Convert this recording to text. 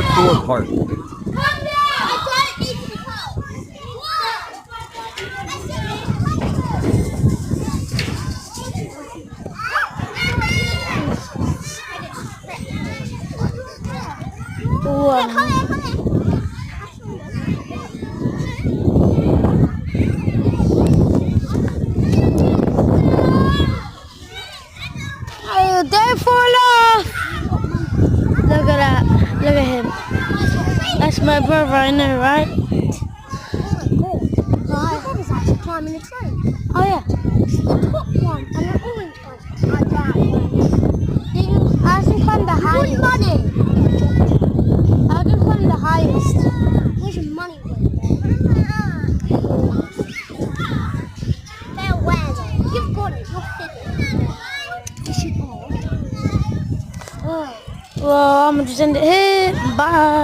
hardcore part. Oh, don't fall off! Look at that. Look at him. That's my brother, I know, right? Oh my god. My brother's actually climbing a tree. Oh, yeah. The top one and the orange one. I can climb the highest. Money. I can climb the highest. Where's your money? They're where though? You've got it. You're fiddling. Yes, you are. Well, I'm going to just end it here. Bye.